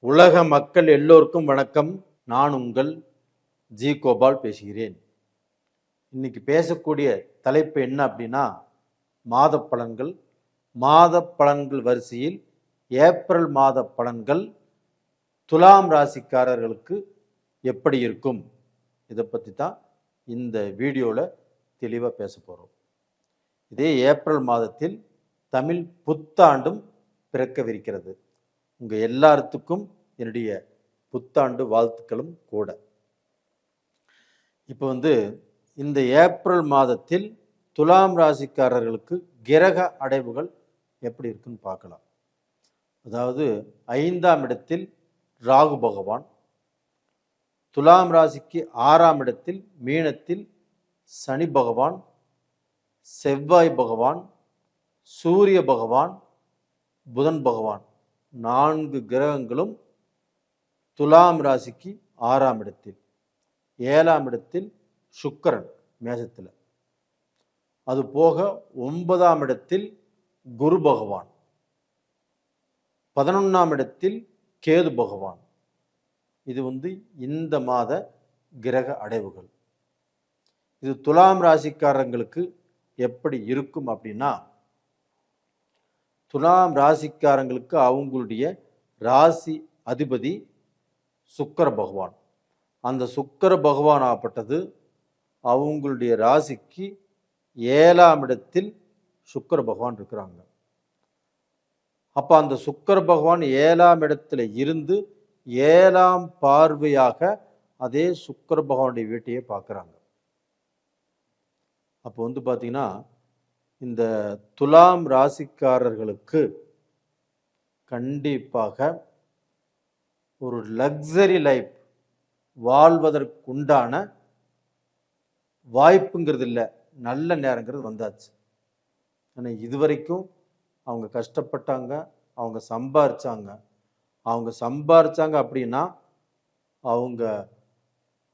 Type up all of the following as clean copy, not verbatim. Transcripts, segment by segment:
உலக மக்கள் எல்லோருக்கும் வணக்கம். நான் உங்கள் ஜி கோபால் பேசுகிறேன். இன்னைக்கு பேசக்கூடிய தலைப்பு என்ன அப்படின்னா, மாத பலன்கள். மாத பலன்கள் வரிசையில் ஏப்ரல் மாத பலன்கள் துலாம் ராசிக்காரர்களுக்கு எப்படி இருக்கும், இதை பற்றி தான் இந்த வீடியோவில் தெளிவாக பேச போகிறோம். இதே ஏப்ரல் மாதத்தில் தமிழ் புத்தாண்டும் பிறக்கவிருக்கிறது. உங்கள் எல்லாத்துக்கும் என்னுடைய புத்தாண்டு வாழ்த்துக்களும் கூட. இப்போ இந்த ஏப்ரல் மாதத்தில் துலாம் ராசிக்காரர்களுக்கு கிரக அடைவுகள் எப்படி இருக்குன்னு பார்க்கலாம். அதாவது 5ஆம் இடத்தில் ராகு பகவான், துலாம் ராசிக்கு 6ஆம் இடத்தில் மீனத்தில் சனி பகவான், செவ்வாய் பகவான், சூரிய பகவான், புதன் பகவான், 4 கிரகங்களும் துலாம் ராசிக்கு 6ஆம் இடத்தில். 7ஆம் இடத்தில் சுக்கிரன் மேஷத்தில். அது போக 9ஆம் இடத்தில் குரு பகவான், 11ஆம் இடத்தில் கேது பகவான். இது இந்த மாத கிரக அடைவுகள். இது துலாம் ராசிக்காரங்களுக்கு எப்படி இருக்கும் அப்படின்னா, துலாம் ராசிக்காரங்களுக்கு அவங்களுடைய ராசி அதிபதி சுக்கிர பகவான். அந்த சுக்கிர பகவான் ஆப்பட்டது அவங்களுடைய ராசிக்கு 7ஆம் இடத்தில் சுக்கிர பகவான் இருக்கிறாங்க. அப்போ அந்த சுக்கிர பகவான் 7ஆம் இடத்துல இருந்து 7ஆம் பார்வையாக அதே சுக்கிர பகவானுடைய வீட்டையே பார்க்குறாங்க. அப்போ பார்த்தீங்கன்னா, இந்த துலாம் ராசிக்காரர்களுக்கு கண்டிப்பாக ஒரு லக்ஸரி லைஃப் வாழ்வதற்குண்டான வாய்ப்புங்கிறது இல்லை, நல்ல நேரங்கிறது வந்தாச்சு. ஆனால் இதுவரைக்கும் அவங்க கஷ்டப்பட்டாங்க, அவங்க சம்பாரிச்சாங்க அப்படின்னா அவங்க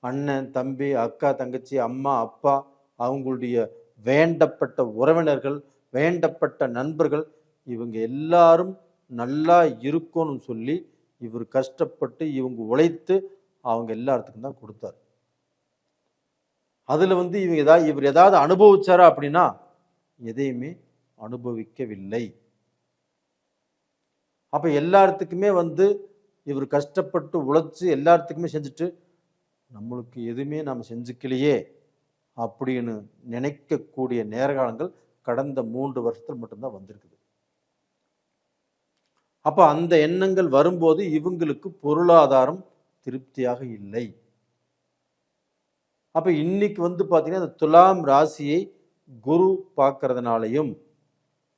அண்ணன் தம்பி அக்கா தங்கச்சி அம்மா அப்பா அவங்களுடைய வேண்டப்பட்ட உறவினர்கள், வேண்டப்பட்ட நண்பர்கள், இவங்க எல்லாரும் நல்லா இருக்கணும்னு சொல்லி இவர் கஷ்டப்பட்டு இவங்க உழைத்து அவங்க எல்லாத்துக்கும் தான் கொடுத்தார். அதில் இவர் ஏதாவது அனுபவிச்சாரா அப்படின்னா எதையுமே அனுபவிக்கவில்லை. அப்போ எல்லாத்துக்குமே இவர் கஷ்டப்பட்டு உழைச்சி எல்லாத்துக்குமே செஞ்சுட்டு நம்மளுக்கு எதுவுமே நாம் செஞ்சுக்கலையே அப்படின்னு நினைக்கக்கூடிய நேரகாலங்கள் கடந்த 3 வருஷத்தில் மட்டும்தான் வந்திருக்குது. அப்போ அந்த எண்ணங்கள் வரும்போது இவங்களுக்கு பொருளாதாரம் திருப்தியாக இல்லை. அப்போ இன்னைக்கு பார்த்தீங்கன்னா, இந்த துலாம் ராசியை குரு பார்க்கறதுனாலையும்,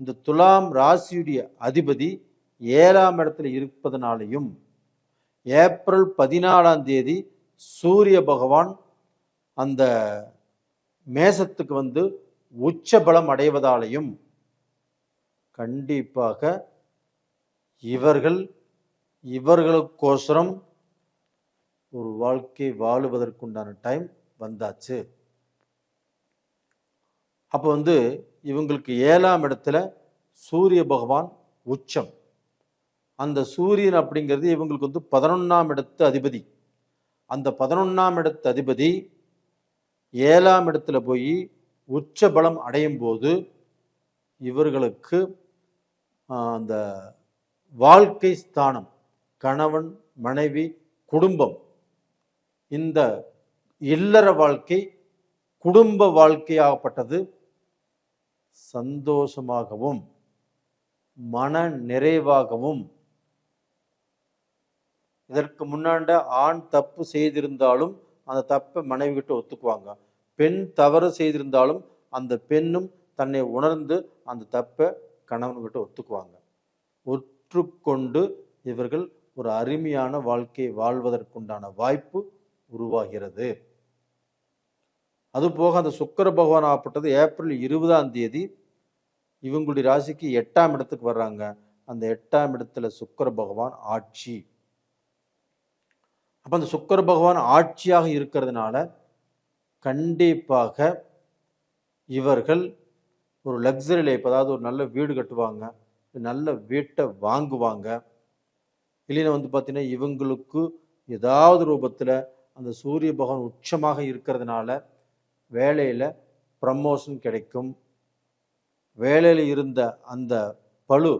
இந்த துலாம் ராசியுடைய அதிபதி 7ஆம் இடத்துல இருப்பதனாலையும், ஏப்ரல் 14ஆம் தேதி சூரிய பகவான் அந்த மேசத்துக்கு உச்ச பலம் அடைவதாலையும் கண்டிப்பாக இவர்களுக்கோசரம் ஒரு வாழ்க்கை வாழுவதற்குண்டான டைம் வந்தாச்சு. அப்போ இவங்களுக்கு 7ஆம் இடத்துல சூரிய பகவான் உச்சம். அந்த சூரியன் அப்படிங்கிறது இவங்களுக்கு 11ஆம் இடத்து அதிபதி. அந்த 11ஆம் இடத்து அதிபதி 7ஆம் இடத்துல போய் உச்ச பலம் அடையும் போது இவர்களுக்கு அந்த வாழ்க்கை ஸ்தானம், கணவன் மனைவி குடும்பம், இந்த இல்லற வாழ்க்கை குடும்ப வாழ்க்கையாகப்பட்டது சந்தோஷமாகவும் மன நிறைவாகவும், இதற்கு முன்னாண்ட ஆண் தப்பு செய்திருந்தாலும் அந்த தப்பை மனைவி கிட்ட ஒத்துக்குவாங்க, பெண் தவறு செய்திருந்தாலும் அந்த பெண்ணும் தன்னை உணர்ந்து அந்த தப்பை கணவன்கிட்ட ஒத்துக்குவாங்க. ஒற்றுக்கொண்டு இவர்கள் ஒரு அருமையான வாழ்க்கை வாழ்வதற்குண்டான வாய்ப்பு உருவாகிறது. அதுபோக அந்த சுக்கிர பகவான் ஆப்பட்டது ஏப்ரல் 20ஆம் தேதி இவங்களுடைய ராசிக்கு 8ஆம் இடத்துக்கு வர்றாங்க. அந்த 8ஆம் இடத்துல சுக்கிர பகவான் ஆட்சி. அப்போ அந்த சுக்கிர பகவான் ஆட்சியாக இருக்கிறதுனால கண்டிப்பாக இவர்கள் ஒரு லக்ஸரி லைஃப், அதாவது ஒரு நல்ல வீடு கட்டுவாங்க, நல்ல வீட்டை வாங்குவாங்க. இல்லைன்னா வந்து பார்த்தீங்கன்னா இவங்களுக்கு ஏதாவது ரூபத்தில் அந்த சூரிய பகவான் உச்சமாக இருக்கிறதுனால வேலையில் ப்ரமோஷன் கிடைக்கும். வேலையில் இருந்த அந்த பளு,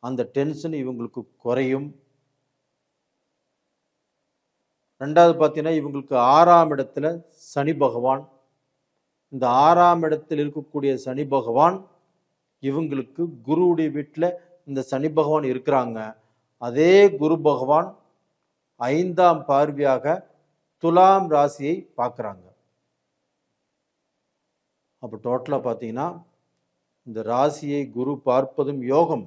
அந்த டென்ஷன் இவங்களுக்கு குறையும். ரெண்டாவது பார்த்தீங்கன்னா இவங்களுக்கு 6ஆம் இடத்துல சனி பகவான். இந்த 6ஆம் இடத்தில் இருக்கக்கூடிய சனி பகவான் இவங்களுக்கு குருவுடைய வீட்டில் இந்த சனி பகவான் இருக்கிறாங்க. அதே குரு பகவான் 5ஆம் பார்வையாக துலாம் ராசியை பார்க்குறாங்க. அப்போ டோட்டலாக பார்த்தீங்கன்னா இந்த ராசியை குரு பார்ப்பதும் யோகம்,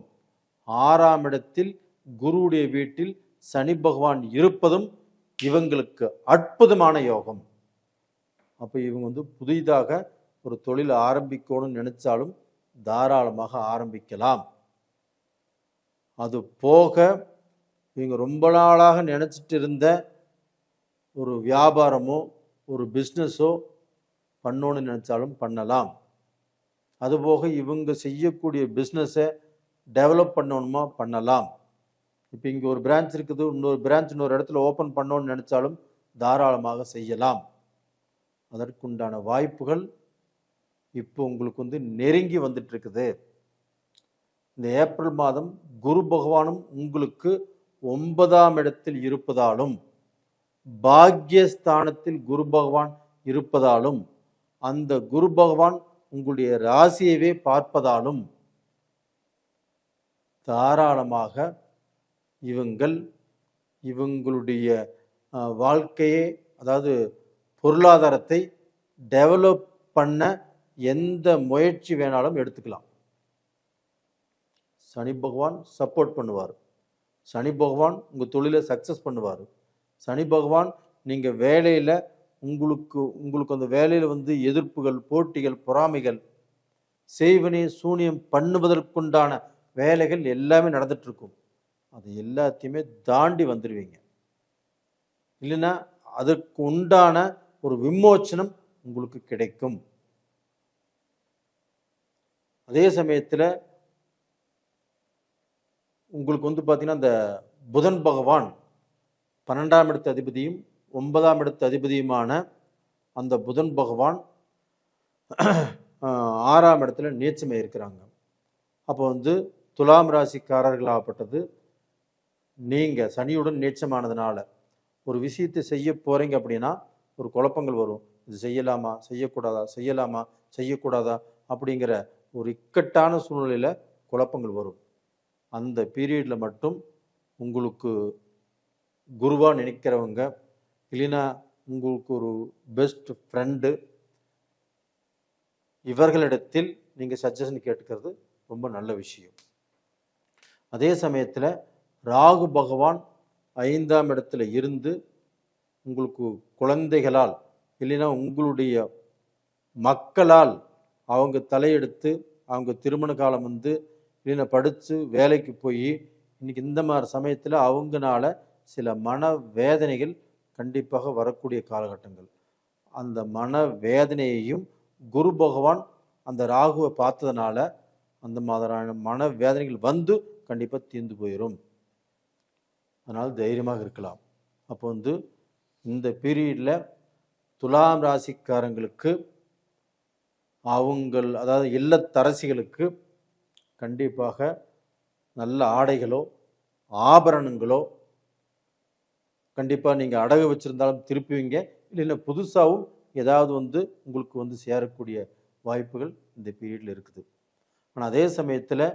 6ஆம் இடத்தில் குருவுடைய வீட்டில் சனி பகவான் இருப்பதும் இவங்களுக்கு அற்புதமான யோகம். அப்போ இவங்க வந்து புதிதாக ஒரு தொழில் ஆரம்பிக்கணும்னு நினைச்சாலும் தாராளமாக ஆரம்பிக்கலாம். அது போக இவங்க ரொம்ப நாளாக நினச்சிட்டு இருந்த ஒரு வியாபாரமோ ஒரு பிஸ்னஸோ பண்ணணும்னு நினச்சாலும் பண்ணலாம். அதுபோக இவங்க செய்யக்கூடிய பிஸ்னஸை டெவலப் பண்ணணுமா பண்ணலாம். இப்போ இங்கே ஒரு பிரான்ச் இருக்குது, இன்னொரு பிரான்ச் இன்னொரு இடத்துல ஓப்பன் பண்ணணும்னு நினச்சாலும் தாராளமாக செய்யலாம். அதற்குண்டான வாய்ப்புகள் இப்போ உங்களுக்கு வந்து நெருங்கி வந்துட்டு இருக்குது. இந்த ஏப்ரல் மாதம் குரு பகவானும் உங்களுக்கு 9ஆம் இடத்தில் இருப்பதாலும் பாக்யஸ்தானத்தில் குரு பகவான் இருப்பதாலும் அந்த குரு பகவான் உங்களுடைய ராசியவே பார்ப்பதாலும் தாராளமாக இவங்களுடைய வாழ்க்கையை, அதாவது பொருளாதாரத்தை டெவலப் பண்ண எந்த முயற்சி வேணாலும் எடுத்துக்கலாம். சனி பகவான் சப்போர்ட் பண்ணுவார். சனி பகவான் உங்கள் தொழிலை சக்ஸஸ் பண்ணுவார். சனி பகவான் நீங்கள் வேலையில் உங்களுக்கு அந்த வேலையில் வந்து எதிர்ப்புகள், போட்டிகள், பொறாமைகள், செய்வினை சூனியம் பண்ணுவதற்குண்டான வேலைகள் எல்லாமே நடந்துட்டுருக்கும். அது எல்லாத்தையுமே தாண்டி வந்துடுவீங்க. இல்லைன்னா அதற்கு உண்டான ஒரு விமோச்சனம் உங்களுக்கு கிடைக்கும். அதே சமயத்தில் உங்களுக்கு வந்து பார்த்தீங்கன்னா இந்த புதன் பகவான் 12ஆம் இடத்து அதிபதியும் 9ஆம் இடத்து அதிபதியுமான அந்த புதன் பகவான் 6ஆம் இடத்துல நீச்சமாக இருக்கிறாங்க. அப்போ வந்து துலாம் ராசிக்காரர்களாகப்பட்டது நீங்கள் சனியுடன் நீச்சமானதுனால ஒரு விஷயத்தை செய்ய போகிறீங்க அப்படின்னா ஒரு குழப்பங்கள் வரும். இது செய்யலாமா, செய்யக்கூடாதா, செய்யலாமா, செய்யக்கூடாதா அப்படிங்கிற ஒரு இக்கட்டான சூழ்நிலையில் குழப்பங்கள் வரும். அந்த பீரியடில் மட்டும் உங்களுக்கு குருவாக நினைக்கிறவங்க, இல்லைன்னா உங்களுக்கு ஒரு பெஸ்ட் ஃப்ரெண்டு, இவர்களிடத்தில் நீங்கள் சஜஷன் கேட்டுக்கிறது ரொம்ப நல்ல விஷயம். அதே சமயத்தில் ராகு பகவான் 5ஆம் இடத்துல இருந்து உங்களுக்கு குழந்தைகளால், இல்லைன்னா உங்களுடைய மக்களால் அவங்க தலையெடுத்து அவங்க திருமண காலம் வந்து, இல்லைன்னா படித்து வேலைக்கு போய் இன்னைக்கு இந்த மாதிரி சமயத்தில் அவங்கனால சில மன வேதனைகள் கண்டிப்பாக வரக்கூடிய காலகட்டங்கள். அந்த மன வேதனையையும் குரு பகவான் அந்த ராகுவை பார்த்ததுனால அந்த மாதிரியான மன வேதனைகள் வந்து கண்டிப்பாக தீர்ந்து போயிடும். அதனால் தைரியமாக இருக்கலாம். அப்போ வந்து இந்த பீரியடில் துலாம் ராசிக்காரங்களுக்கு அதாவது இல்லத்தரசிகளுக்கு கண்டிப்பாக நல்ல ஆடைகளோ ஆபரணங்களோ கண்டிப்பாக நீங்கள் அடகு வச்சுருந்தாலும் திருப்புவீங்க. இல்லைன்னா புதுசாகவும் ஏதாவது வந்து உங்களுக்கு வந்து சேரக்கூடிய வாய்ப்புகள் இந்த பீரியடில் இருக்குது. ஆனால் அதே சமயத்தில்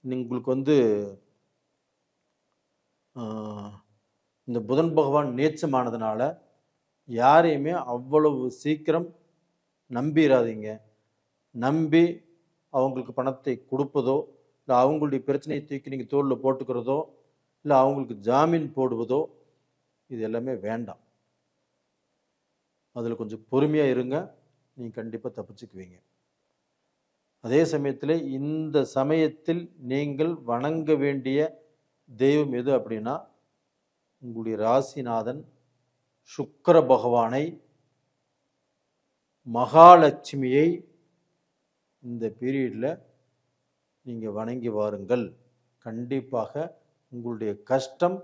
உங்களுக்கு வந்து இந்த புதன் பகவான் நீச்சமானதுனால யாரையுமே அவ்வளவு சீக்கிரம் நம்பிடாதீங்க. நம்பி அவங்களுக்கு பணத்தை கொடுப்பதோ, இல்லை அவங்களுடைய பிரச்சனையை தூக்கி நீங்கள் தோளில் போட்டுக்கிறதோ, இல்லை அவங்களுக்கு ஜாமீன் போடுவதோ, இது எல்லாமே வேண்டாம். அதில் கொஞ்சம் பொறுமையாக இருங்க, நீங்கள் கண்டிப்பாக தப்பிச்சுக்குவீங்க. அதே சமயத்தில் இந்த சமயத்தில் நீங்கள் வணங்க வேண்டிய தெய்வம் எது அப்படின்னா, உங்களுடைய ராசிநாதன் சுக்கிர பகவானை, மகாலட்சுமியை இந்த பீரியடில் நீங்கள் வணங்கி வாருங்கள். கண்டிப்பாக உங்களுடைய கஷ்டம்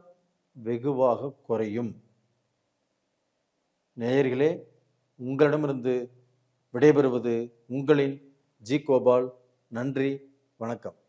வெகுவாக குறையும். நேயர்களே, உங்களிடமிருந்து விடைபெறுவது உங்களின் ஜி. கோபால். நன்றி, வணக்கம்.